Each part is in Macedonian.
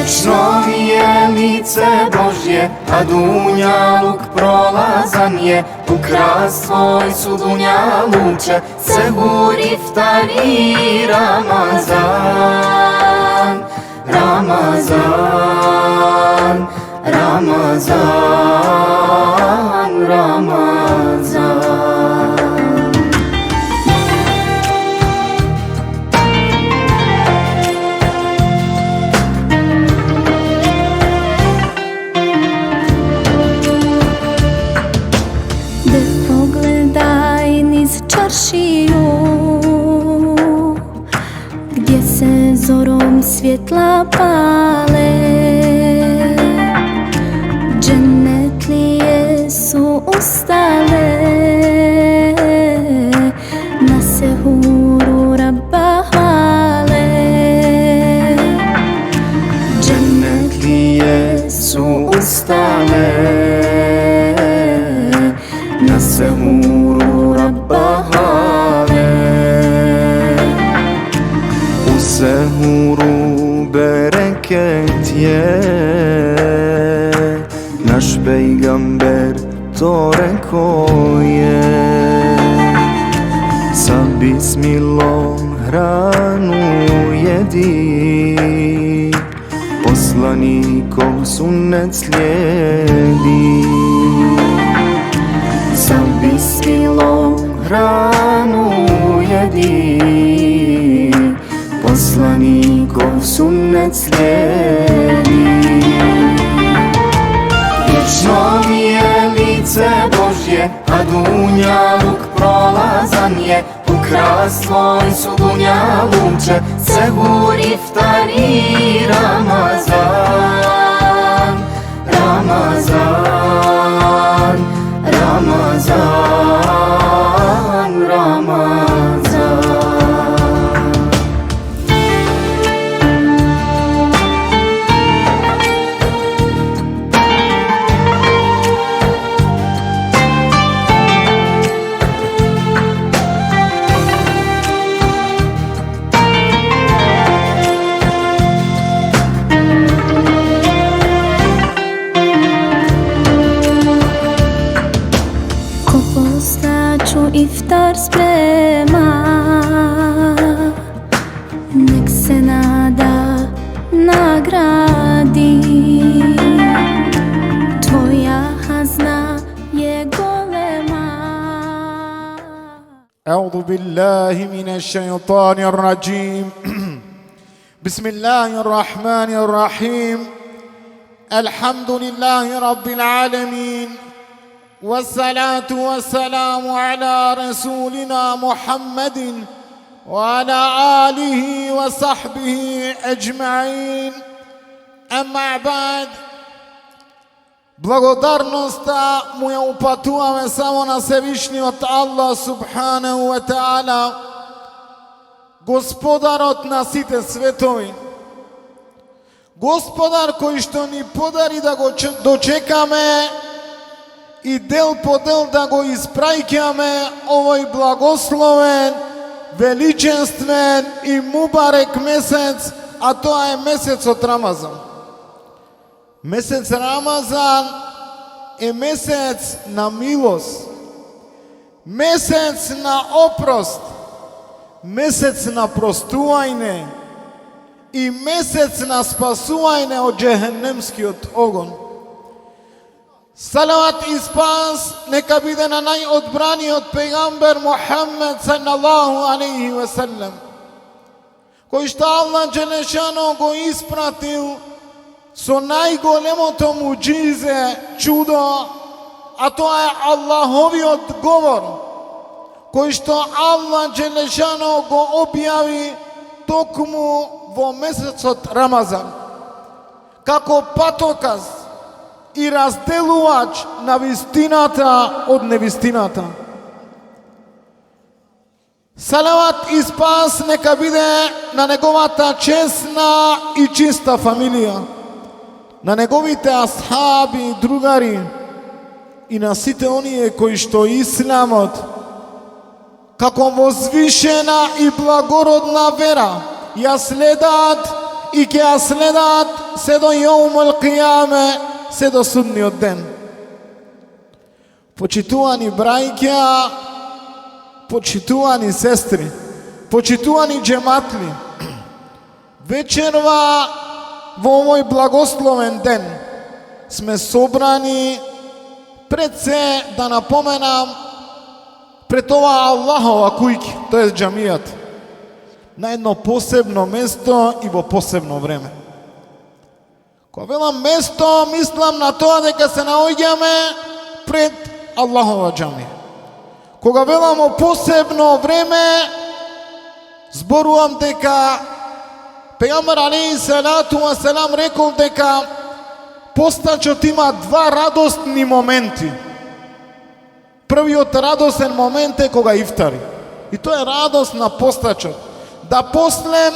Vječno mi je lice Božje, a dunjaluk prolazan je. U kras svoj su dunjaluče, sehur, iftar i Ramazan. Ramazan, Ramazan, Ramazan. Čaršiju gdje se zorom svjetla pale, džennetlije su ustale na sehuru Rabba hvale. Džennetlije su ustale na sehuru Rabba hvale. U sehuru bereket je, naš pejgamber to rekao je. Sa bismilom hranu jedi, poslanikov sunnet slijedi. Sa bismilom hranu jedi, poslanikov sunnet slijedi. Vječno mi je lice Božje, a dunjaluk prolazan je. U kras svoj su dunjaluče, sehur, iftar i Ramazan. Ramazan, Ramazan, Ramazan. Iftar sprema, nek se nada nagradi. Tvoja hazna je golema. أعوذ بالله من الشيطان الرجيم. بسم الله الرحمن الرحيم. الحمد لله رب العالمين، والصلاة والسلام على رسولنا محمد وعلى آله وصحبه أجمعين. أما بعد, благодарноста му ја упатуваме само на Севишниот Аллах субханаху ва таала, Господарот на сите светови, Господар кој што ни подари да го дочекаме и дел по дел да го испраќаме овој благословен, величествен и мубарек месец, а тоа е месецот Рамазан. Месец Рамазан е месец на милост, месец на опрост, месец на простување и месец на спасување од џехенемскиот огон. Салават и спас нека биде на најодбраниот пегамбер Мухаммед салаллаху алейхи ва саллем, кој што Аллах Джелешано го испратил со најголемото муџизе, чудо, а тоа е Аллаховиот говор, кој што Аллах Джелешано го објави токму во месецот Рамазан, како патоказ и разделувач на вистината од невистината. Салават и спас нека биде на неговата честна и чиста фамилија, на неговите асхаби и другари и на сите оние кои што исламот како возвишена и благородна вера ја следат и ќе ја следат се до јаумул қияме, се до судниот ден. Почитувани брајќа, почитувани сестри, почитувани джематли, вечерва во овој благословен ден сме собрани пред се да напоменам пред ова Аллахова кујки, тоа е џамијат, на едно посебно место и во посебно време. Кога велам место, мислам на тоа дека се наоѓаме пред Аллахова џамија. Кога велам о посебно време, зборувам дека Пејгамбер алейхи салату ва селам рекол дека постачот има два радосни моменти. Првиот радосен момент е кога ифтари. И тоа е радост на постачот. Да после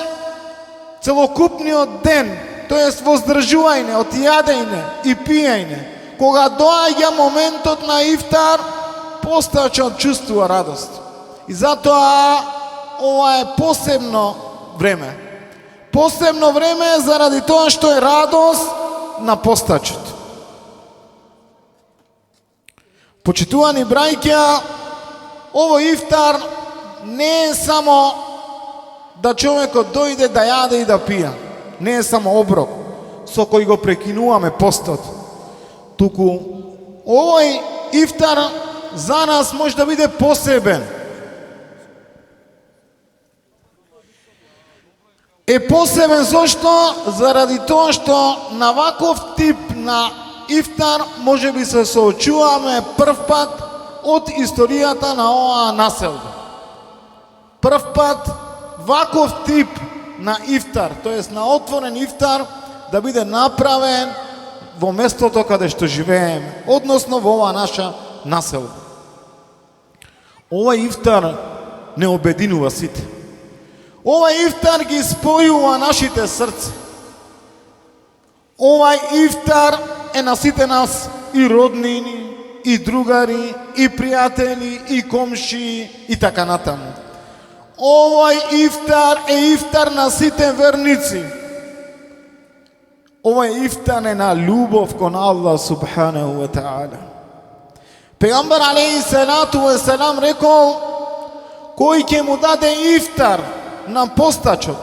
целокупниот ден, тоест воздржување од јадење и пиење, кога доаѓа моментот на ифтар, постачот чувствува радост. И затоа ова е посебно време. Посебно време заради тоа што е радост на постачот. Почитувани брајќа, овој ифтар не е само да човекот дојде да јаде и да пија. Не е само оброк со кој го прекинуваме постот. Туку овој ифтар за нас може да биде посебен. Е посебен зошто? Заради тоа што на ваков тип на ифтар може би се соочуваме прв пат од историјата на оваа населба. Прв пат ваков тип на ифтар, тоест на отворен ифтар, да биде направен во местото каде што живееме, односно во оваа наша населба. Овај ифтар не обединува сите. Овај ифтар ги спојува нашите срца. Овај ифтар е на сите нас и роднини, и другари, и пријатели, и комши, и така натаму. Овај ифтар е ифтар на сите верници. Овај ифтар е на љубов кон Аллах субханаху ва таала. Пејгамбер алейхи салату ва селам рекол, кој ќе му даде ифтар на постачот,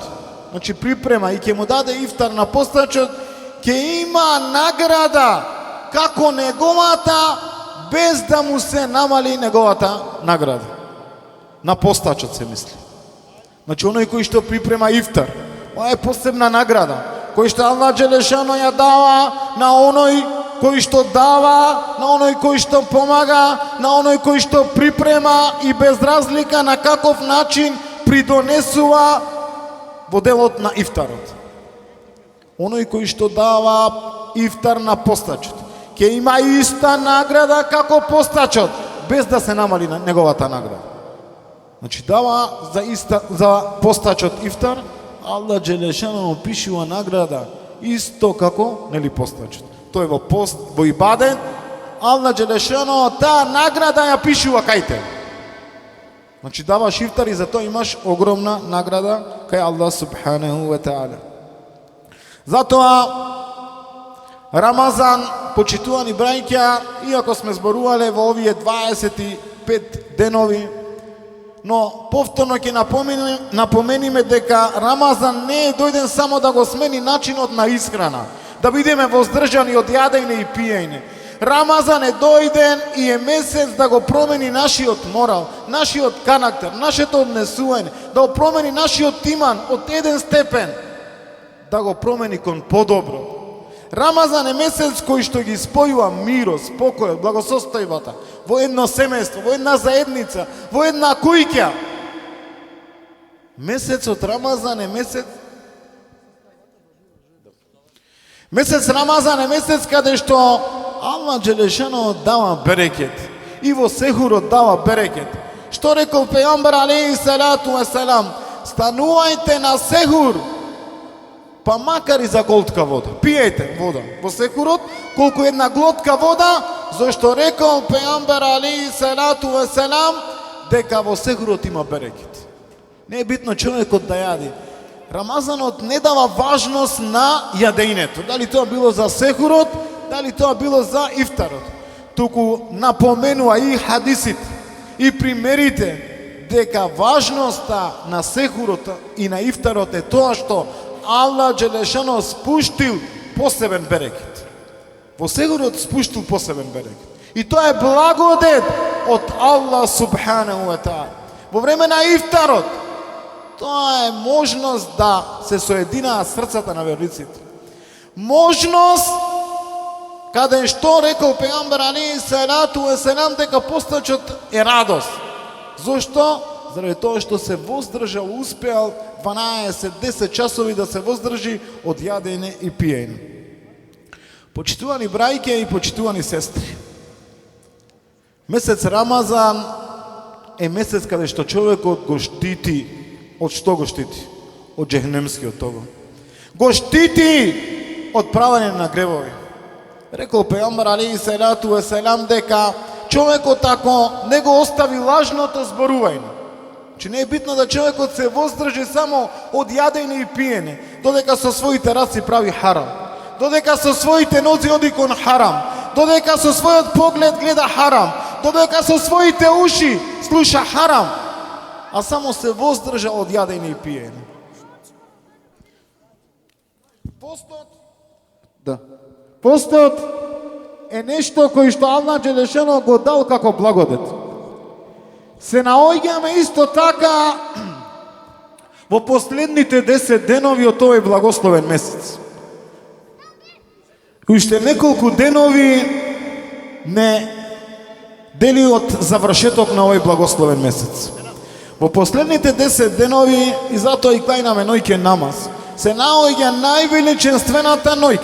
значи припрема и ќе му даде ифтар на постачот, ќе има награда како неговата, без да му се намали неговата награда. На постачот се мисли. Значи оној кој што припрема ифтар, ова е посебна награда, кој што Аллах Джелешано ја дава на оној кој што дава, на оној кој што помага, на оној кој што припрема и без разлика на каков начин придонесува во делот на ифтарот. Оној кој што дава ифтар на постачот ќе има иста награда како постачот, без да се намали на неговата награда. Значи дава за постачот ифтар, Аллах Джелешано пишува награда исто како нели постачот. Тој во пост, во ибадет, Аллах Джелешано таа награда ја пишува кај те. Значи даваш ифтар и за тоа имаш огромна награда кај Аллах субханаху ва таала. Затоа Рамазан, почитувани брајќа, иако сме зборувале во овие 25 денови, но повторно ќе напомениме дека Рамазан не е дојден само да го смени начинот на исхрана, да бидеме воздржани од јадење и пиење. Рамазан е дојден и е месец да го промени нашиот морал, нашиот карактер, нашето однесување, да го промени нашиот иман од еден степен, да го промени кон подобро. Рамазан е месец кој што ги спојува мирот, спокојот, благосостојбата во едно семејство, во една заедница, во една куќа. Месецот Рамазан е месец Рамазан е месец каде што Аллах Джелешано дава берекет и во сехурот дава берекет. Што рекол Пејгамбер алейхи салату ва селам, станувајте на сехур, па макар и за глотка вода. Пиете вода во сехурот, колку една глотка вода, зашто рекол Пејгамбер алейхи салату ва селам дека во сехурот има берекет. Не е битно човекот да јади. Рамазанот не дава важност на јадењето. Дали тоа било за сехурот, дали тоа било за ифтарот. Туку напоменува и хадисите, и примерите, дека важноста на сехурот и на ифтарот е тоа што Аллах Джелешано спуштил посебен берекет. Во сехурот спуштил посебен берекет. И тоа е благодет од Аллах Субханаху ва Таала. Во време на ифтарот, тоа е можност да се соединаат срцата на верниците. Можност каде што рекол пегамбер алейхи салату ва селам дека постачот е радост. Зошто? Заради тоа што се воздржал, успеал 12-10 часови да се воздржи од јадење и пиење. Почитувани брајке и почитувани сестри, месец Рамазан е месец каде што човекот го штити. Од што го штити? Од джехнемскиот оган. Го штити од правење на гревови. Рекол пегамбер алейхи салату ва селам дека човекот ако не го остави лажното зборување, че не е битно да човекот се воздржи само од јадење и пиење, додека со своите раци прави харам, додека со своите нози оди кон харам, додека со својот поглед гледа харам, додека со своите уши слуша харам, а само се воздржа од јадење и пиење. Постот е нешто кој што Аллах Джелешано го дал како благодет. Се наоѓаме исто така во последните 10 денови од овој благословен месец. Уште неколку денови не дели од завршеток на овој благословен месец. Во последните 10 денови, и затоа и клајнаме ноќе намаз, се наоѓа највеличенствената ноќ,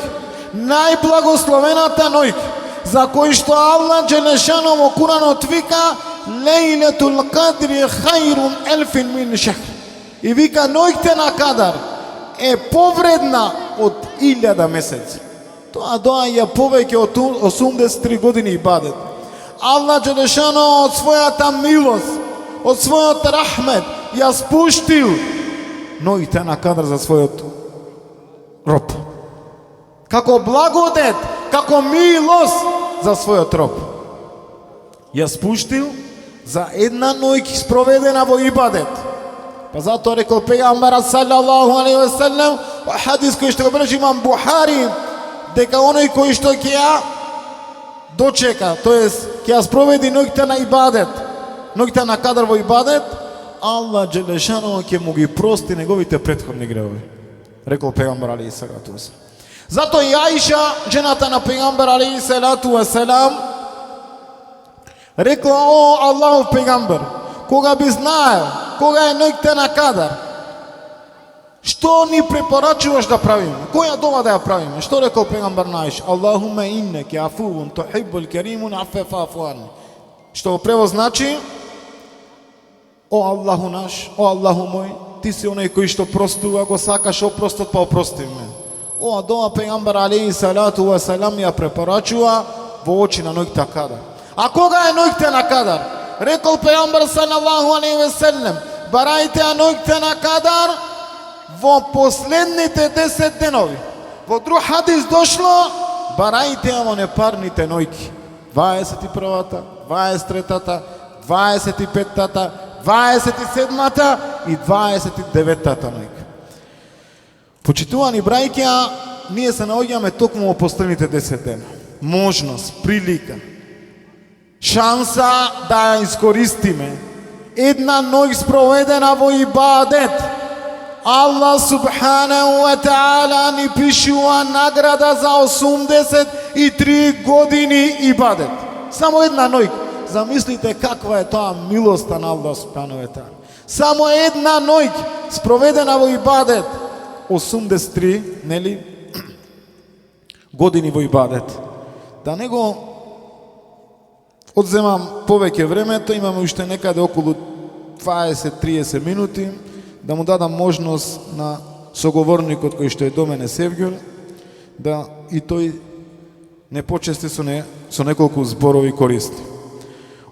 најблагословената ноќ, за кој што Аллах Джелешано во Куранот вика Лейлетул Кадри хајрун елфин мин шахр. И вика ноќте на Кадар е повредна од 1000 месеци. Тоа доаѓа повеќе од 83 години ибадет. Аллах Джелешано од својата милост, од својот рахмет ја спуштил ноќте на Кадар за својот роб. Како благодет, како милост за својот роб. Ја спуштил за една ноќ спроведена во ибадет. Па затоа рекол пегамберот салаллаху алейхи ва саллем, во хадис кој што го бележи имам Бухари, дека оној кој што ќе ја дочека, тоест ќе ја спроведи ноќта на ибадет, ноќта на Кадар во ибадет, Аллах Джелешано ќе му ги прости неговите претходни гревови. Рекол пегамбер алейхи салату ва селам. Затоа и Аиша, жената на пегамбер алейхи салату ва селам, рекла: о Аллахов пегамбер, кога би знаел кога е ноќта на Кадар, што ни препорачуваш да правиме? Која дова да ја правиме? Што рекол пегамбер на Аиша? Аллахуме иннеке афувун тухиббул керимун афефафу анни. Што во превод значи: о Аллаху наш, о Аллаху мој, ти си оној кој што простува, го сакаш опростот, па опрости ме. Ова дова пегамбер алейхи салату ва салам ја препорачува во очи на ноќта Кадар. А кога е ноќта на Кадар? Рекол пегамбер салаллаху алейхи ва саллем: барајте ноќта на Кадар во последните 10 денови. Во друг хадис дошло: барајте во непарните ноќи. 21-та, 23-та, 25-та, 27-та и 29-та ноќ. Почитувани брајќа, ние се наоѓаме токму во последните 10 дена. Можност, прилика, шанса да ја искористиме. Една ноќ спроведена во ибадет. Аллах Субханаху ва Таала ни пишува награда за 83 години ибадет. Само една ноќ. Замислите каква е тоа милоста на Аллах Субханаху ва Таала. Само една ноќ спроведена во ибадет. 83, нели, години во ибадет. Да не го одземам повеќе времето, имаме уште некаде околу 20-30 минути, да му дадам можност на соговорникот кој што е до мене Севгюл, да и тој не почести со неколку зборови користи.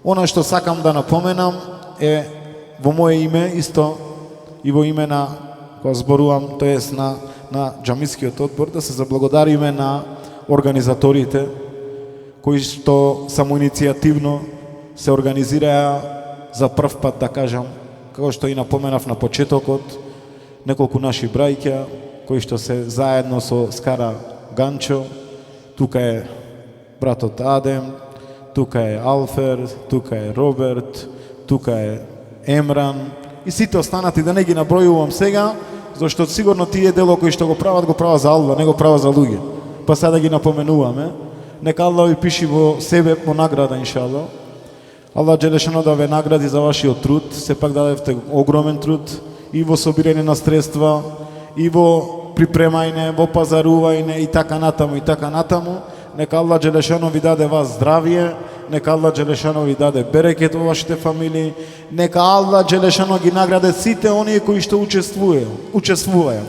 Она што сакам да напоменам е во моје име, исто и во име на кога зборувам, тоест на џамискиот одбор, да се заблагодариме на организаторите кои што самоиницијативно се организираа за прв пат, да кажам, како што и напоменав на почетокот, неколку наши брајќа кои што се заедно со Скара Ганчо, тука е братот Адем, тука е Алфер, тука е Роберт, тука е Емран и сите останати, да не ги набројувам сега, зашто сигурно тие дело кои што го прават за Аллах, не го прават за луѓе. Па сега да ги напоменуваме. Нека Аллах ви пиши во себе по награда, иншаллах. Аллах Джелешано да ве награди за вашиот труд, сепак дадевте огромен труд и во собирање на средства, и во припремање, во пазарување и така натаму. Нека Аллах Джелешано ви даде вас здравие, нека Аллах Джелешано ви даде берекет во вашите фамилии, нека Аллах Джелешано ги награде сите оние кои што учествуваат.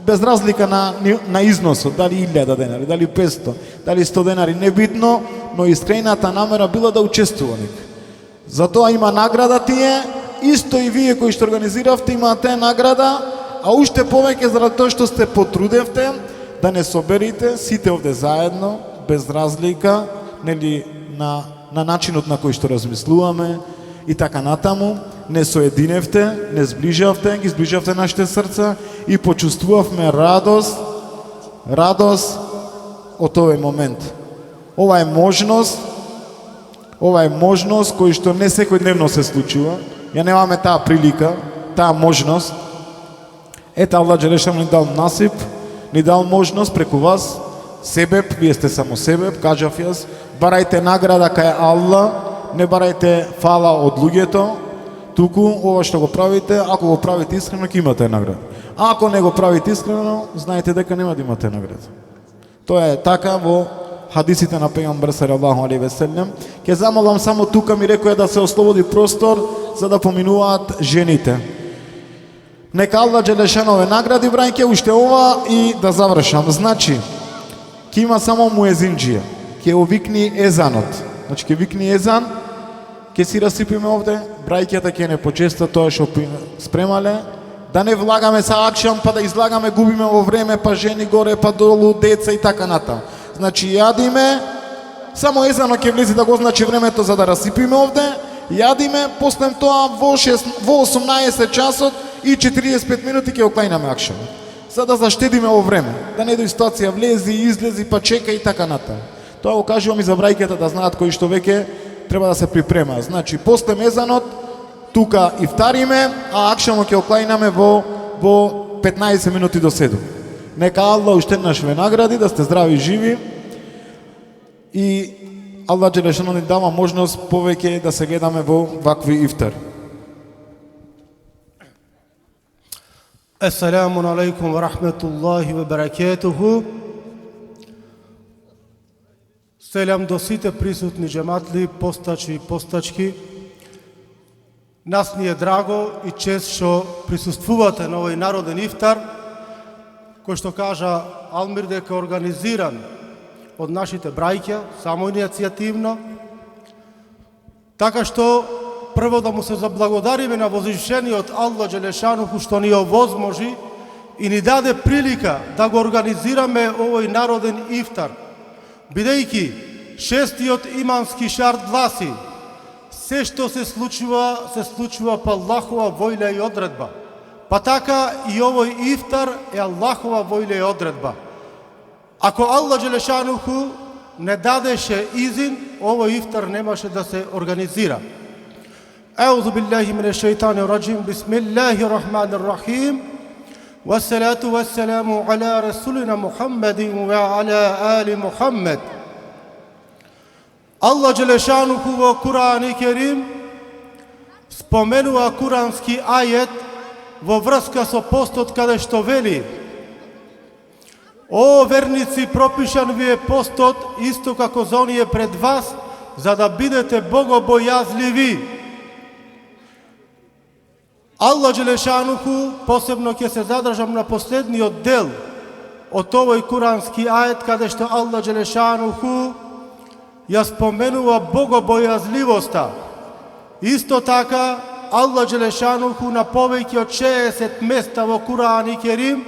Без разлика на износот, дали 1000 денари, дали 500, дали 100 денари, небитно, но искрената намера била да учествува нека. Затоа има награда тие, исто и вие кои што организиравте имате награда, а уште повеќе заради тоа што сте потрудевте да не соберите сите овде заедно, без разлика, нели на начинот на кој што размислуваме и така натаму, не соединевте, не сближавте, ги сближавте нашите срца и почувствувавме радост од овој момент. Ова е можност кој што не секојдневно се случува. Ја немаме таа прилика, таа можност. Ета Аллах Джелешано ни дал насип, ни дал можност преку вас, себеп, вие сте само себеп, кажав јас, барајте награда кај Аллах, не барајте фала од луѓето, туку ова што го правите, ако го правите искрено, ќе имате награда. А ако не го правите искрено, знаете дека нема да имате награда. Тоа е така во хадисите на пејгамбер салаллаху алейхи ве селем. Ќе замолам само тука ми рекоја да се ослободи простор за да поминуваат жените. Нека Аллах Джелешано ве награди, брајке, уште ова и да завршам. Значи, ќе има само муезинџија, ќе овикни езанот. Значи, ќе викни езан, ќе си расипиме овде, брајката ќе не почеста тоа што спремале, да не влагаме са акшам, па да излагаме, губиме во време, па жени горе, па долу, деца и така натаму. Значи, јадиме, само езано ќе влези да го значи времето за да расипиме овде, јадиме, после тоа во 18 часот и 45 минути ќе оклајнаме акшам. За да заштедиме во време, да не дојде ситуација влези, излези, па чека и така натаму. Тоа го кажувам и за брајката да знаат кои што веќе треба да се припремаат. Значи, после мезанот, тука ифтариме, а акшамо ќе оклајнаме во 15 минути до 7. Нека Аллах уште еднаш ве награди, да сте здрави и живи и Аллах Джелешано ни дава можност повеќе да се гледаме во вакви ифтар. Ассаламу алейкум ва рахметуллахи ва баракетуху. Селам до сите присутни джематли, постачи и постачки. Нас ни е драго и чест што присуствувате на овој народен ифтар, кој што кажа Алмир дека е организиран од нашите брајќа, самоиницијативно. Така што прво да му се заблагодариме на возвишениот Аллах Джелешануху што ни овозможи и ни даде прилика да го организираме овој народен ифтар, бидејќи шестиот имански шарт гласи: се што се случува по Аллахова воља и одредба. Па така и овој ифтар е Аллахова воља и одредба. Ако Аллах Джелешануху не дадеше изин, овој ифтар немаше да се организира. Аузу биллахи минеш шејтанир раџим. Бисмиллахир рахманир рахим. Вассалату вассаламу ала расулина Мухаммадин ва ала али Мухаммад. Аллах Джелешануху во Кур'ан Керим споменува курански ајет во врска со постот каде што вели: о верници, пропишан ви е постот исто како за оние пред вас, за да бидете богобојазливи. Аллах Джелешануху, посебно ќе се задржам на последниот дел од овој курански ајет, каде што Аллах Джелешануху ја споменува богобојазливоста. Исто така Аллах Джелешануху на повеќе од 60 места во Куран и Керим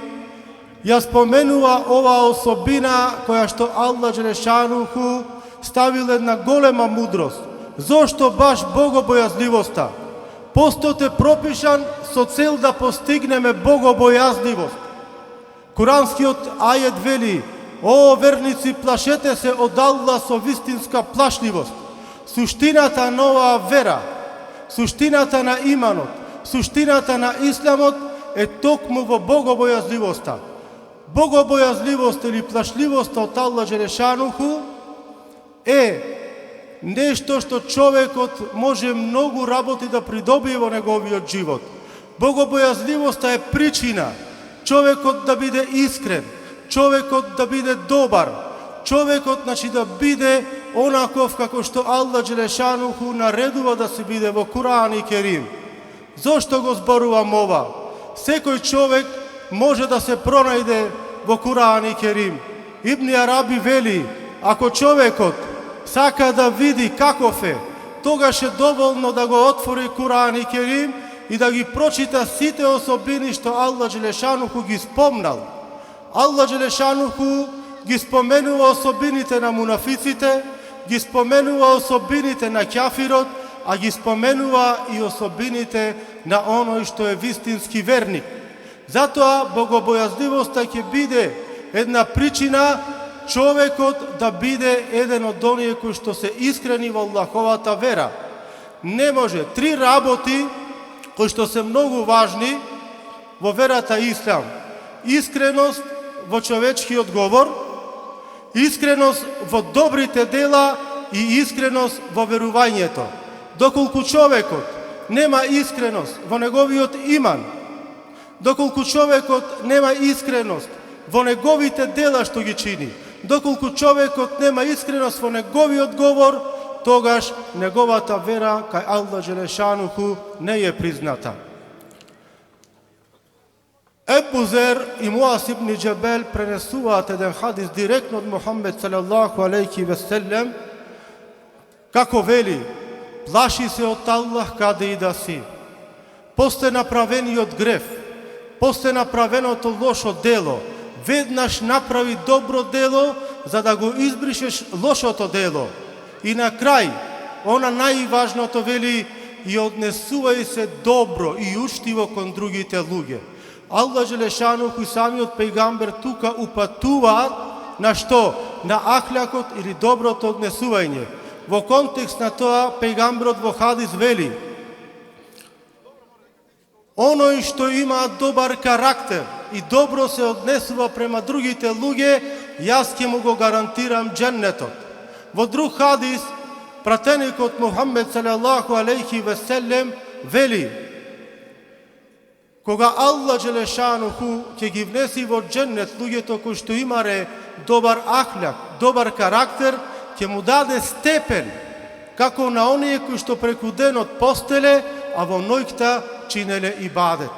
ја споменува оваа особина која што Аллах Джелешануху ставил една голема мудрост. Зошто баш богобојазливоста? Постот е пропишан со цел да постигнеме богобојазливост. Куранскиот ајет вели: "О верници, плашете се од Аллах со вистинска плашливост." Суштината на оваа вера, суштината на иманот, суштината на исламот е токму во богобојазливоста. Богобојазливост или плашливоста од Аллах Джелешануху е нешто што човекот може многу работи да придобие во неговиот живот. Богобојазливоста е причина човекот да биде искрен, човекот да биде добар, човекот да биде онаков како што Аллах Джелешануху наредува да се биде во Куран и Керим. Зошто го зборувам ова? Секој човек може да се пронајде во Куран и Керим. Ибн Араби вели: ако човекот сака да види каков е, тогаш е доволно да го отвори Куран и Керим и да ги прочита сите особини што Аллах Джелешануху ги спомнал. Аллах Джелешануху ги споменува особините на мунафиците, ги споменува особините на кафирот, а ги споменува и особините на оној што е вистински верник. Затоа богобојазливоста ќе биде една причина човекот да биде еден од оние кои што се искрени во Аллаховата вера. Не може. 3 работи кои што се многу важни во верата Ислам: искреност во човечкиот говор, искреност во добрите дела и искреност во верувањето. Доколку човекот нема искреност во неговиот иман, доколку човекот нема искреност во неговите дела што ги чини, доколку човекот нема искреност во неговиот говор, тогаш неговата вера кај Аллах Джелешануху не е призната. Ебу Зер и Муаз ибн Џебел пренесуваат еден хадис директно од Мухаммед салаллаху алейхи ве селем, како вели: плаши се од Аллах каде и да си. После направениот греф, после направеното лошо дело, веднаш направи добро дело за да го избришеш лошото дело. И на крај, она најважното вели: и однесувај се добро и уштиво кон другите луѓе. Аллах Джелешануху и самиот пејгамбер тука упатуваат на што? На ахлакот или доброто однесување. Во контекст на тоа, пејгамберот во хадис вели: оној што има добар карактер и добро се однесува према другите луѓе, јас ќе му го гарантирам џеннетот. Во друг хадис, пратеникот Мухаммед салаллаху алейхи ве селем вели: кога Аллах Джелешануху ќе ги внеси во џеннет луѓето кои што имаре добар ахляк, добар карактер, ќе му даде степен како на оние кои што преку денот постеле, а во ноќта чинеле ибадет.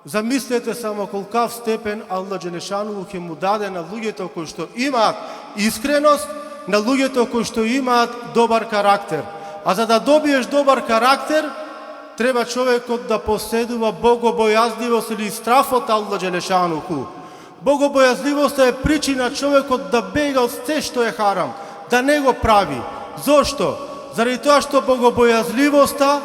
Замислете само колкав степен Аллах Джелешануху ќе му даде на луѓето кои што имаат искреност, на луѓето кои што имаат добар карактер. А за да добиеш добар карактер, треба човекот да поседува богобојазливост или страф од Аллах Джелешануху. Богобојазливоста е причина човекот да бега од се што е харам, да не го прави. Зошто? Заради тоа што богобојазливоста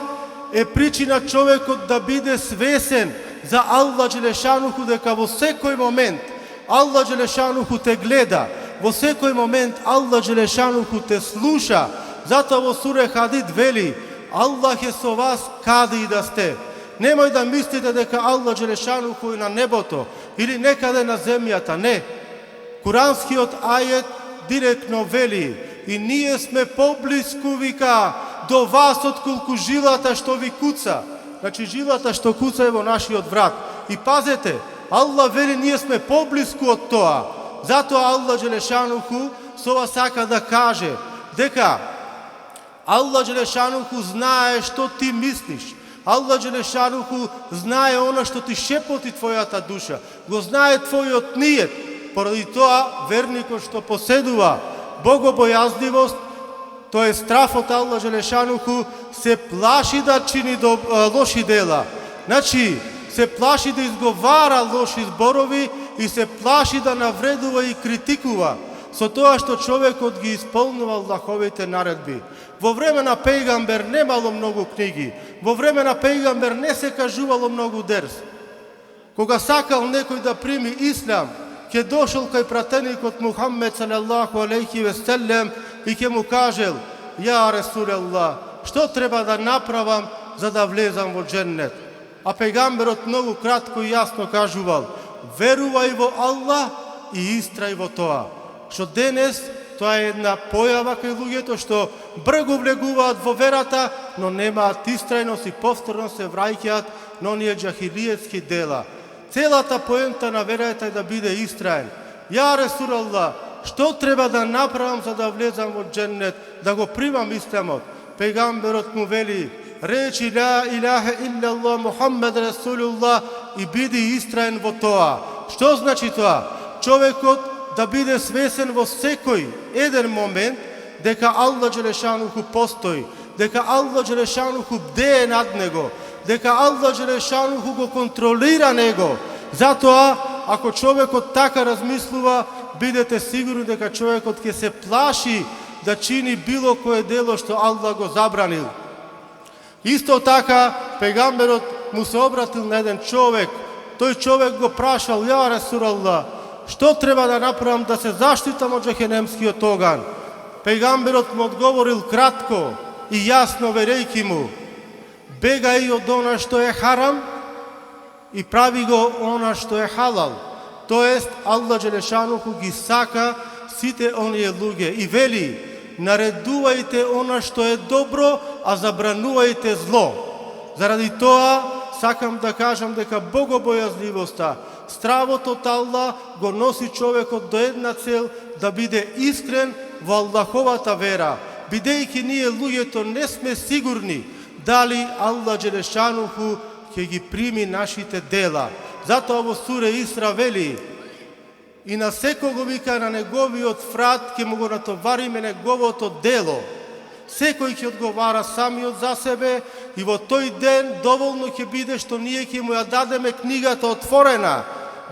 е причина човекот да биде свесен за Аллах Джелешануху, дека во секој момент Аллах Джелешануху те гледа, во секој момент Аллах Джелешануху те слуша. Затоа во суре Хадид вели: Аллах е со вас каде и да сте. Немој да мислите дека Аллах Джелешануху е на небото или некаде на земјата. Не. Куранскиот ајет директно вели: и ние сме поблиску, вика, до вас отколку жилата што ви куца. Значи жилата што куца е во нашиот врат. И пазете, Аллах вели ние сме поблиску од тоа. Затоа Аллах Джелешануху со ова сака да каже дека Аллах Джелешануху знае што ти мислиш. Аллах Джелешануху знае она што ти шепоти твојата душа. Го знае твојот ниет. Поради тоа, верникот што поседува богобојазливост, тој страф од Аллах Желешануху, се плаши да чини лоши дела. Значи, се плаши да изговара лоши зборови и се плаши да навредува и критикува со тоа што човекот ги исполнува Аллаховите наредби. Во време на пејгамбер немало многу книги, во време на пејгамбер не се кажувало многу дерс. Кога сакал некој да прими ислам, ќе дошол кај пратеникот Мухаммед салаллаху алейхи ве селем и ќе му кажел: "Ја Расулаллах, што треба да направам за да влезам во џеннет?" А пејгамберот многу кратко и јасно кажувал: "Верувај во Аллах и истрај во тоа." Што денес тоа е една појава кај луѓето што бргу влегуваат во верата, но немаат истрајност и повторно се враќаат на оние џахилиетски дела. Целата поента на верата е да биде истраен. Ја Расулаллах, што треба да направам за да влезам во џеннет, да го примам исламот? Пејгамберот му вели: "Речи ла илаха иллаллах Мухаммед Расулуллах и биди истраен во тоа." Што значи тоа? Човекот да биде свесен во секој еден момент дека Аллах Желешануху постои, дека Аллах Желешануху бдее над него, дека Аллах Желешануху го контролира него. Затоа, ако човекот така размислува, бидете сигурни дека човекот ќе се плаши да чини било кое дело што Аллах го забранил. Исто така, пејгамберот му се обратил на еден човек. Тој човек го прашал: "Ја Расулаллах, што треба да направам да се заштитам од џехенемскиот оган?" Пејгамберот му одговорил кратко и јасно, верејќи му: "Бегај од она што е харам и прави го она што е халал." Тоест, Аллах Желешануху ги сака сите оние луѓе и вели: "Наредувајте она што е добро, а забранувајте зло." Заради тоа, сакам да кажам дека богобојазливоста, стравот од Аллах го носи човекот до една цел, да биде искрен во Аллаховата вера, бидејќи ние луѓето не сме сигурни дали Аллах Желешануху ќе ги прими нашите дела. Затоа во суре Исра вели: "И на секого вика на неговиот фрат ќе му го натовариме неговото дело. Секој ќе одговара самиот за себе и во тој ден доволно ќе биде што ние ќе му ја дадеме книгата отворена,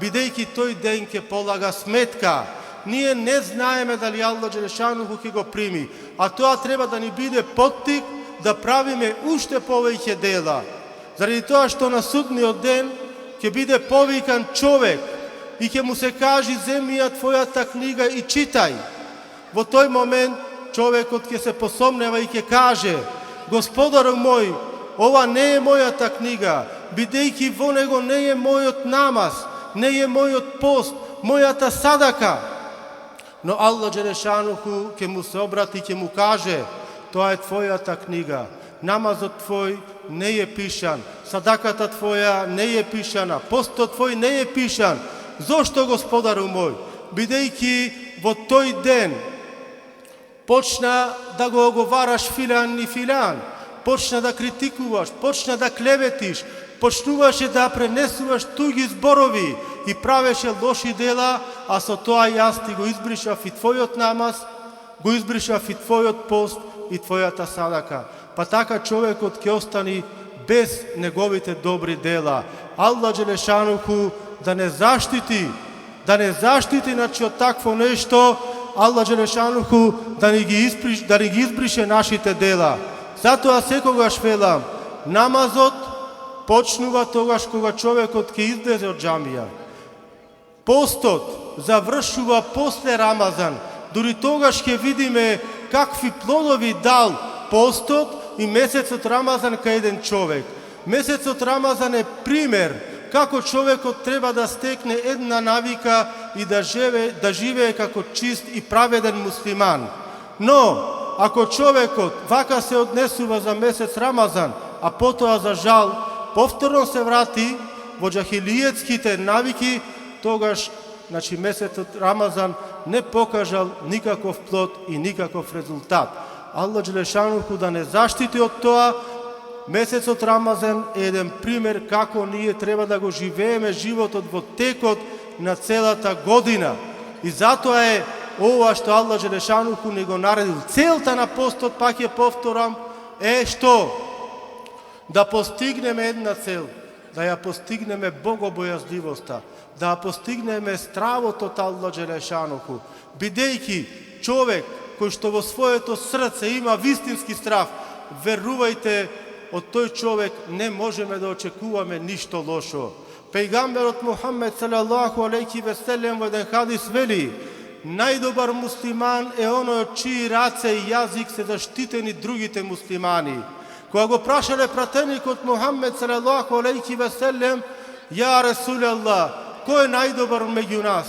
бидејќи тој ден ќе полага сметка." Ние не знаеме дали Аллах Желешануху ќе го прими, а тоа треба да ни биде поттик да правиме уште повеќе дела. Заради тоа што на судниот ден ќе биде повикан човек и ќе му се кажи: "Земи ја твојата книга и читај." Во тој момент човекот ќе се посомнева и ќе каже: "Господару мој, ова не е мојата книга, бидејќи во него не е мојот намаз, не е мојот пост, мојата садака." Но Аллах Желешануху ќе му се обрати и ќе му каже: "Тоа е твојата книга, намазот твој не е пишан, садаката твоја не е пишана, постот твој не е пишан." Зошто, Господару мој? Бидејќи во тој ден почна да го оговараш филан и филан, почна да критикуваш, почна да клеветиш, почнуваше да пренесуваш туги зборови и правеше лоши дела, а со тоа јас ти го избришав и твојот намаз, го избришав и твојот пост и твојата садака. Па така човекот ќе остани без неговите добри дела. Аллах Желешануху да не заштити, значи од такво нешто, Аллах Желешануху да ни ги избрише нашите дела. Затоа секогаш велам, намазот почнува тогаш кога човекот ќе излезе од џамија. Постот завршува после Рамазан. Дури тогаш ќе видиме какви плодови дал постот и месецот Рамазан кај еден човек. Месецот Рамазан е пример како човекот треба да стекне една навика и да живее како чист и праведен муслиман. Но, ако човекот вака се однесува за месец Рамазан, а потоа за жал повторно се врати во џахилиетските навики, тогаш, значи, месецот Рамазан не покажал никаков плод и никаков резултат. Аллах Желешануху да не заштити од тоа. Месецот Рамазан е еден пример како ние треба да го живееме животот во текот на целата година. И затоа е ова што Аллах Джелешануху не го наредил. Целта на постот, пак ја повторам, е што? Да постигнеме една цел, да ја постигнеме богобојазливоста, да ја постигнеме стравот од Аллах Джелешануху, бидејќи човек кој што во своето срце има вистински страв, верувајте, од тој човек не можеме да очекуваме ништо лошо. Пејгамберот Мухаммед салаллаху алейхи ве селем во еден хадис вели: најдобар муслиман е оној од чии раце и јазик се заштитени другите муслимани. Кога го прашале пратеникот Мухаммед салаллаху алейхи ве селем: ја Расулаллах, кој е најдобар меѓу нас?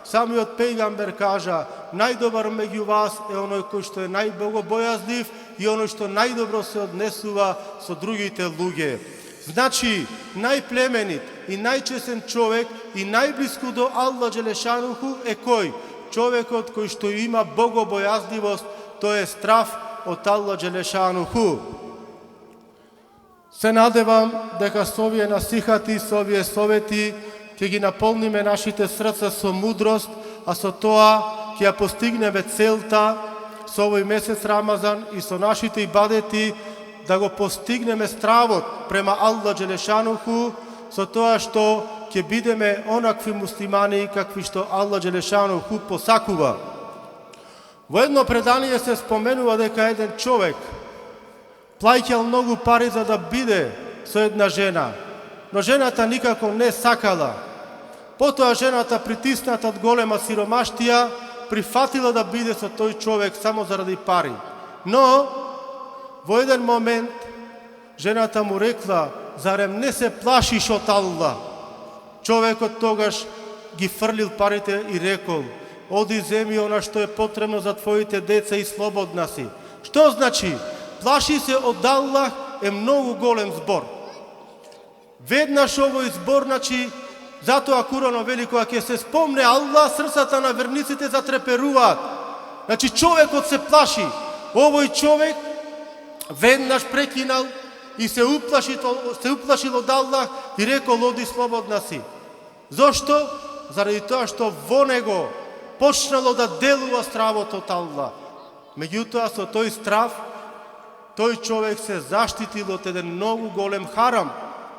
Самиот пејгамбер кажа: најдобар меѓу вас е оној кој што е најбогобојазлив и оној што најдобро се однесува со другите луѓе. Значи, најплеменит и најчесен човек и најблиску до Аллах Джелешануху е кој? Човекот кој што има богобојазливост, тој е страв од Аллах Джелешануху. Се надевам дека со овие насихати, со овие совети ќе ги наполниме нашите срца со мудрост, а со тоа ќе ја постигнеме целта со овој месец Рамазан и со нашите ибадети, да го постигнеме стравот према Аллах Джелешануху, со тоа што ќе бидеме онакви муслимани какви што Аллах Джелешануху посакува. Во едно предание се споменува дека еден човек плаќал многу пари за да биде со една жена, но жената никако не сакала. Потоа жената, притисната од голема сиромаштија, прифатила да биде со тој човек само заради пари. Но во еден момент жената му рекла: зарем не се плашиш од Аллах? Човекот тогаш ги фрлил парите и рекол: оди земи она што е потребно за твоите деца и слободна си. Што значи? Плаши се од Аллах е многу голем збор. Веднаш овој збор, значи, затоа Курано вели, кога ќе се спомне Аллах, срцата на верниците затреперуваат. Значи, човекот се плаши. Овој човек веднаш прекинал и се уплашил од Аллах и рекол: оди слободна си. Зошто? Заради тоа што во него почнало да делува стравот од Аллах. Меѓутоа, со тој страв, тој човек се заштитил од еден многу голем харам.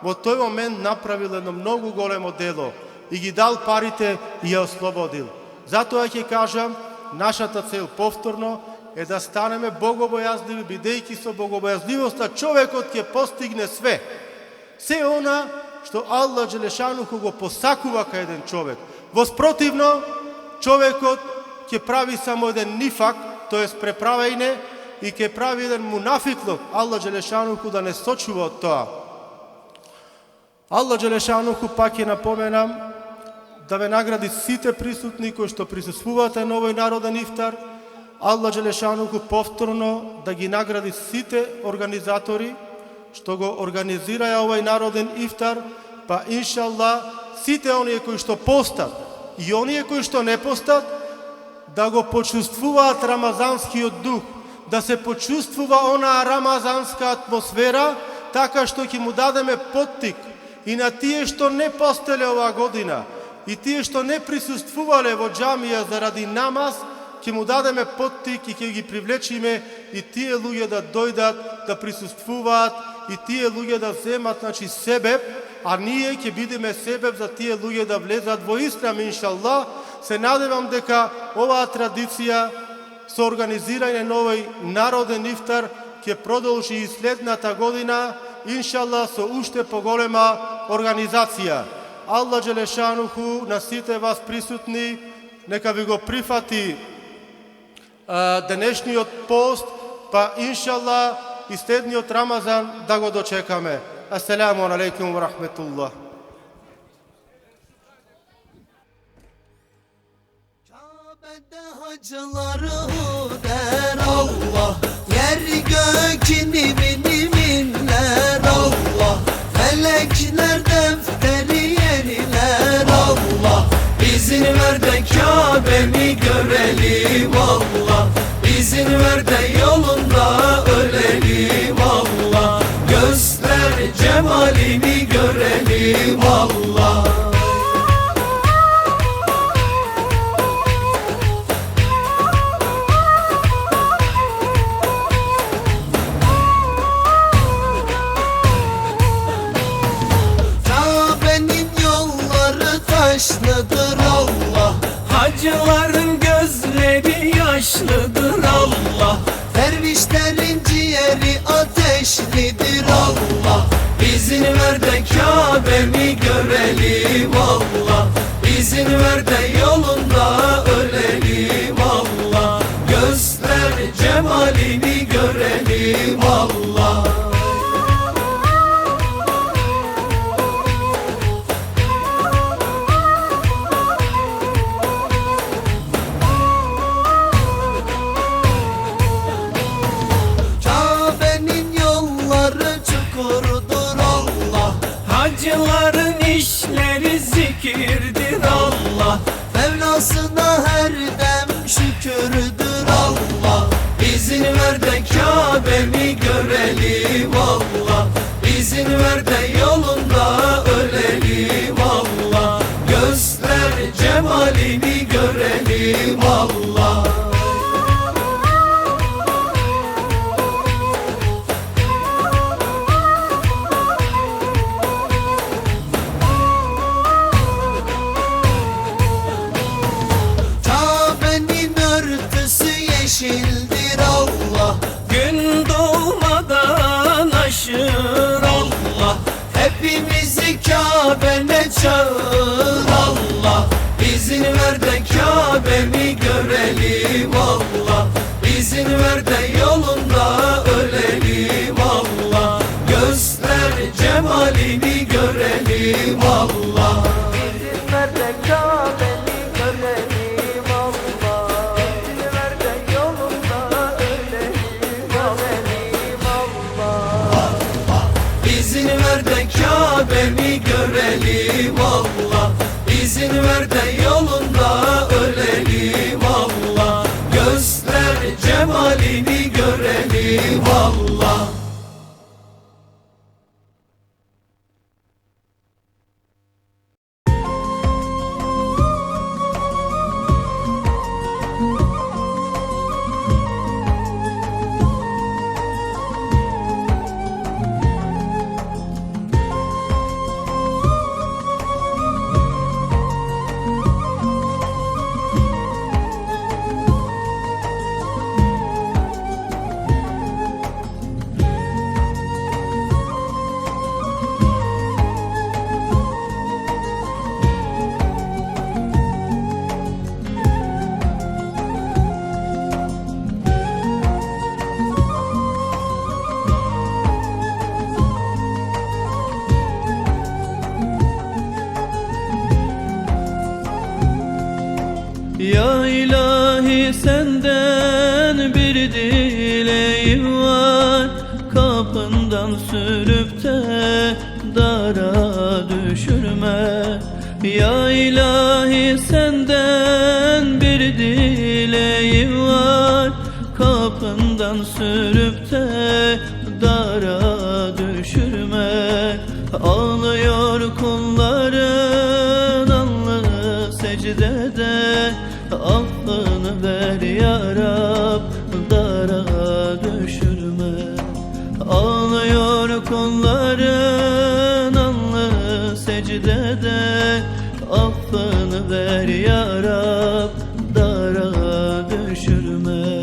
Во тој момент направил едно многу големо дело и ги дал парите и ја ослободил. Затоа ќе кажам, нашата цел повторно е да станеме богобојазливи, бидејќи со богобојазливоста човекот ќе постигне све. Се она што Аллах Джелешануху го посакува кај еден човек. Воспротивно, човекот ќе прави само еден нифак, тоест преправајне, и ќе прави еден мунафиклок, Аллах Джелешануху да не сочува од тоа. Аллах Джелешануху, пак ќе напоменам, да ве награди сите присутни кои што присуствувате на овој народен ифтар. Аллах Джелешануху повторно да ги награди сите организатори што го организираја овој народен ифтар, па иншаллах сите оние кои што постат и оние кои што не постат да го почувствуваат рамазанскиот дух, да се почувствува онаа рамазанска атмосфера, така што ќе му дадеме поттик и на тие што не постеле оваа година, и тие што не присуствувале во џамија заради намаз, ќе му дадеме поттик и ќе ги привлечиме и тие луѓе да дојдат, да присуствуваат, и тие луѓе да земат, значи, себеб, а ние ќе бидеме себеб за тие луѓе да влезат во ислам, иншаллах. Се надевам дека оваа традиција со организирање на овој народен ифтар ќе продолжи и следната година, иншаллах, со уште поголема организација. Аллах Джелешануху на сите вас присутни нека ви го прифати денешниот пост, па иншаллах и следниот Рамазан да го дочекаме. Ассаламу алейкум ва рахметуллах. Hacıları der Allah, yer gökini minler Allah, felekler defteri yeniler Allah. İzin ver de Kabe'ni görelim Allah, İzin ver de yolunda ölelim Allah, göster cemalini görelim Allah. taşlıdır Allah. Dervişlerin ciğeri ateşlidir Allah. İzin ver de Kabe'mi görelim Allah. İzin ver de yolunda ölelim Allah. Göster cemalini görelim Allah. Kabe'nin yolları çukurdur Allah. Hacıların işleri zikirdir Allah. Mevlasına her dem şükürdür Allah. İzin ver de Kabe'mi görelim Allah. İzin ver de yolunda ölelim Allah. Göster cemalini görelim Allah. Kabe'nin örtüsü yeşildir Allah. Gün doğmadan aşır Allah. Hepimizi Kabe'ne çağır Allah. İzin ver de Kabe'mi görelim Allah. İzin ver de yolunda ölelim Allah. Göster cemalini görelim Allah. İzin ver de Kabe'mi görelim Allah. İzin ver de yolunda ölelim Allah. İzin ver de Kabe'mi görelim Allah. İzin ver de yolunda ölelim Allah. Göster cemalini görelim Allah. Ya ilahi senden bir dileğim var. Kapından sürüp de dara düşürme. Ya ilahi senden bir dileğim var. Kapından sürüp de dara düşürme. Ağlıyor kulların alnı secdede. Affını ver ya Rab, dara düşürme. Ağlıyor kulların alnı secdede. Affını ver ya Rab, dara düşürme.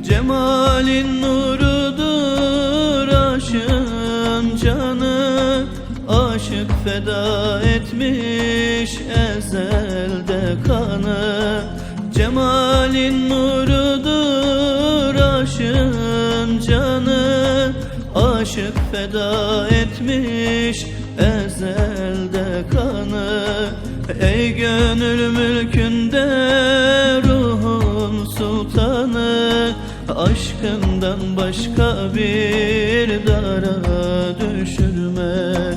Cemalin nurudur aşığın canı. Aşık feda etmiş ezelde kanı. Cemalin nurudur aşığın canı. Aşık feda etmiş ezelde kanı. Ey gönül mülkünde ruhun sultanı, aşkından başka bir dara düşürme.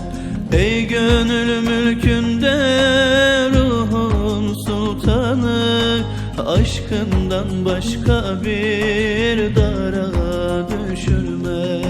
Ey gönül mülkünde ruhun sultanı, aşkından başka bir dara düşürme.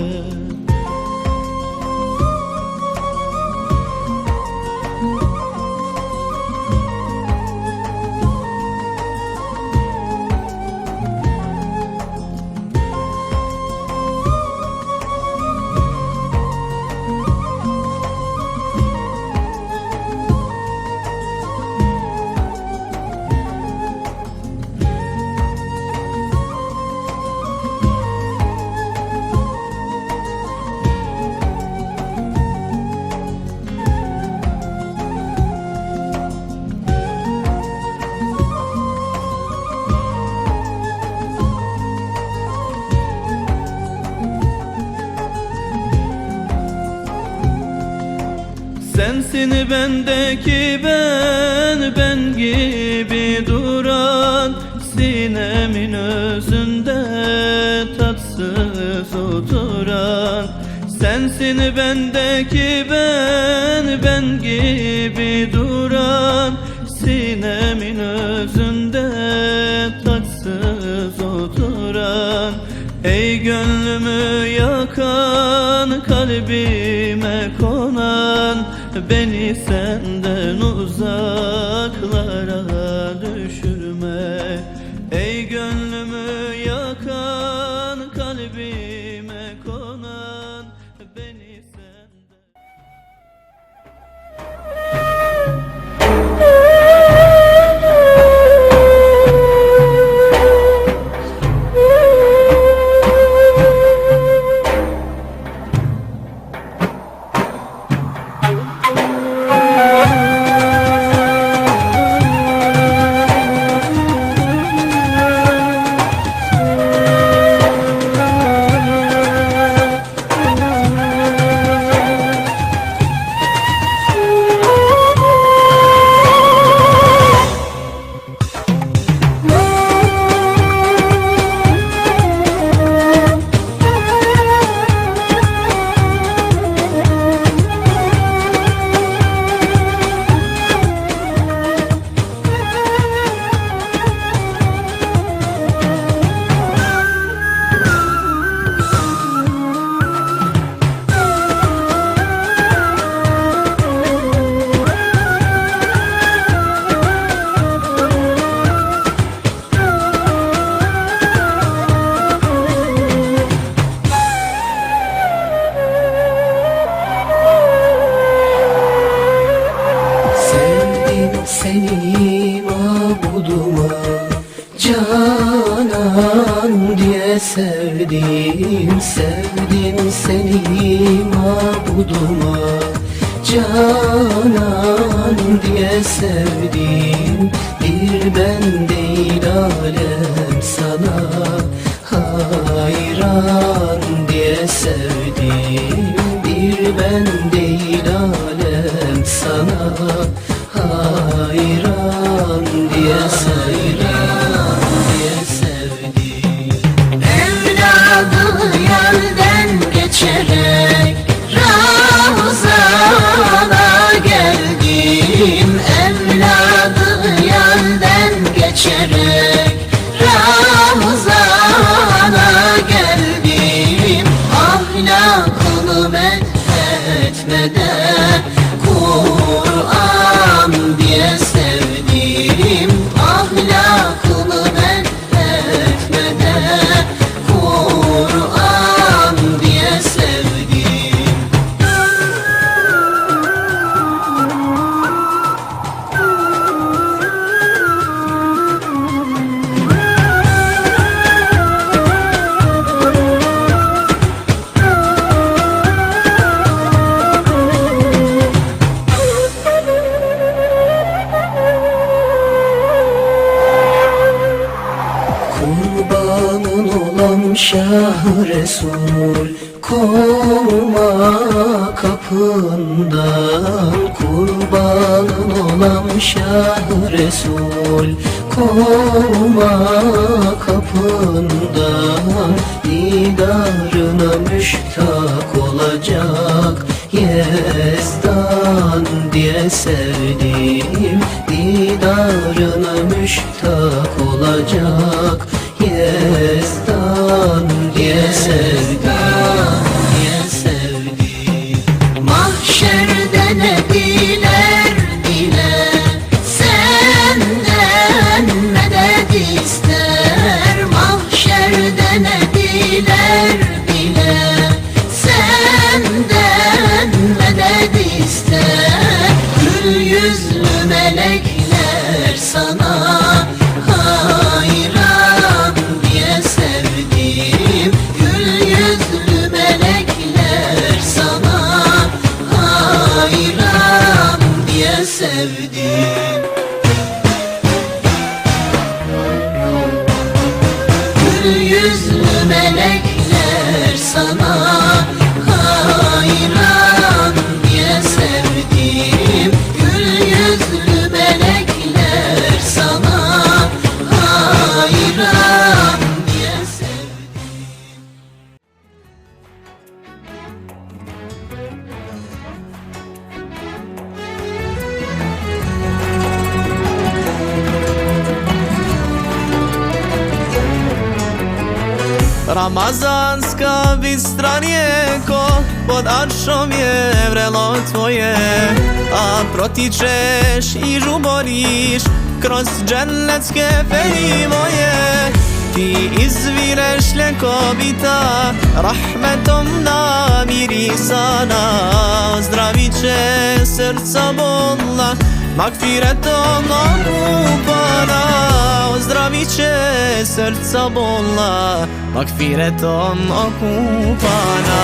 Sensin bendeki ben gibi duran, sinemin özünde tatsız oturan. Sensin bendeki ben gibi duran, sinemin özünde tatsız oturan. Ey gönlümü yakan, kalbime konan, beni senden uzaklara düşürme. Ey gönlümü yakan, kalbime konan, beni senden... Seni mabuduma canan diye sevdim. Sevdim seni mabuduma canan diye sevdim. Bir ben değil alem sana hayran diye sevdim. Bir ben değil alem sana hayran diye sevdim. Evladı yelden geçerek Ramazan'a geldim. Evladı yelden geçerek Ramazan'a geldim. Ahlakını methetmeden Kur'an diye sevdim. Ahlakını methetmeden Kur'an diye sevdim. Kurbanın olam Şah Resul, Kovma kapından, kurbanın olam Şah-ı Resul. Kovma kapından, didarına müştak olacak Yezdan diye sevdim, didarına müştak olacak Yezdan diye sevdim, mahşerde ne diler dile, senden medet ister. Mahşerde ne diler dile, senden medet ister. Gül yüzlü melekler sana hayran diye sevdim. Gül yüzlü melekler sana hayran diye sevdim. Gül yüzlü melekler sana hayran diye sevdim. Gül yüzlü melekler sana hayran diye sevdim. Ramazanska bistra rijeko, pod aršom je vrelo tvoje, a protičeš i žuboriš kroz džennetske feri moje. Ti izvireš ljekovita, rahmetom namirisana, ozdravit će srca bolna, magfiretom okupana. Ozdravit će srca bolna, magfiretom okupana.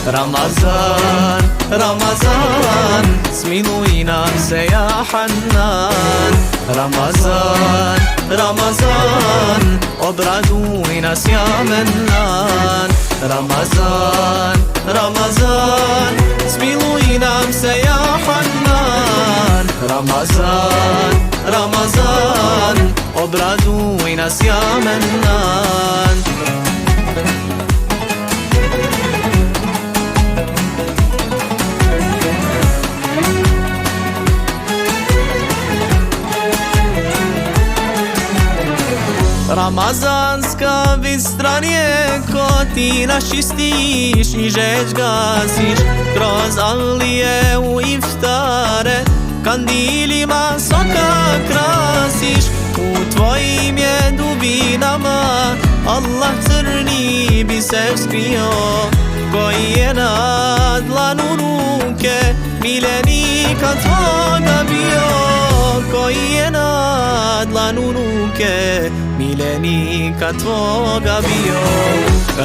Ramazan, Ramazan, smiluj nam se ja Hannan. Ramazan, Ramazan, obraduj nas ja Mennan. Ramazan, Ramazan, smiluj nam se ja Hannan. Ramazan, Ramazan, obraduj nas ja Mennan. Ramazanska bistra rijeko, ti nas čistiš i žeć gasiš kroz avlije u iftare, kandilima soka krasiš. U tvojim je dubinama Allah crni bi se skrio, koji je na dlanu ruke milenika tvoga bio, koji je na dlanu ruke milenika tvoga bio.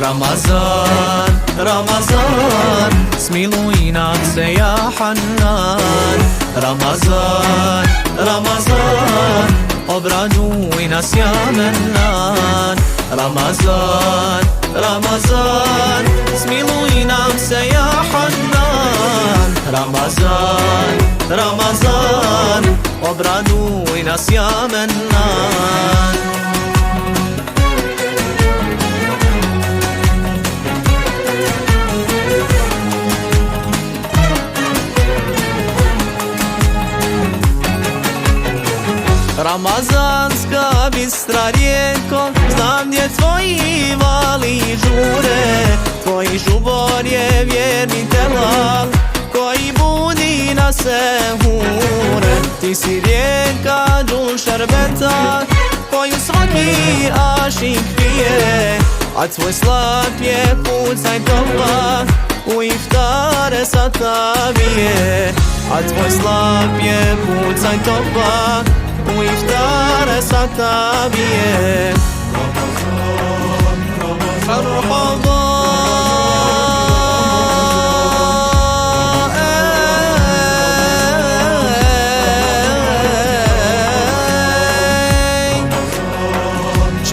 Ramazan, Ramazan, smiluj nam se ja Hannan. Ramazan, Ramazan, obraduj nas ja Mennan. Ramazan, Ramazan, smiluj nam se ja Hannan. Ramazan, Ramazan, obraduj nas ja Mennan. Ramazanska bistra rijeko, znam gdje tvoji vali žure, tvoj žubor je vjerni telal, koji budi na sehure. Ti si rijeka džul šerbeta, koju svaki ašik pije, a tvoj slap je pucaj topa, u iftare sa tabije. A tvoj slap je pucaj topa, u iftare sa tabije. Marhaba.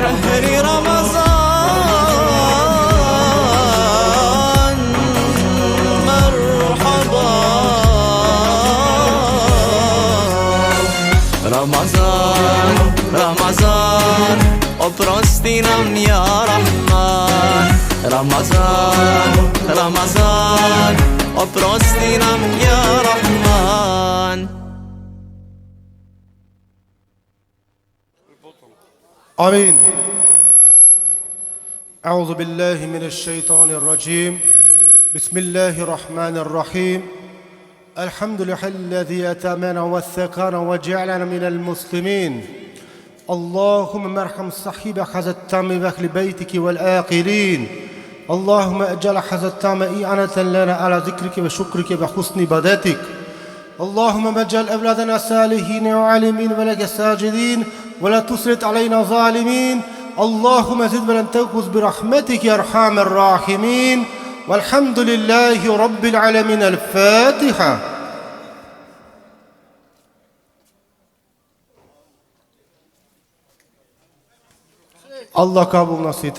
شهر رمضان oprosti nam ja Rahman. Ramazan, Ramazan, oprosti nam ja Rahman. آمين. أعوذ بالله من الشيطان الرجيم. بسم الله الرحمن الرحيم. الحمد لله الذي أتمنا وثقنا وجعلنا من المسلمين. اللهم ارحم صاحب هذا التام وأهل بيتك والآخرين. اللهم اجعل هذا التام إعانة لنا على ذكرك وشكرك وحسن عبادتك. اللهم اجعل أولادنا صالحين وعالمين ولك ساجدين ولا تسلط علينا ظالمين. اللهم زد ولن تنقص برحمتك يا أرحم الراحمين. والحمد لله رب العالمين. الفاتحة. Allah kabul nasip.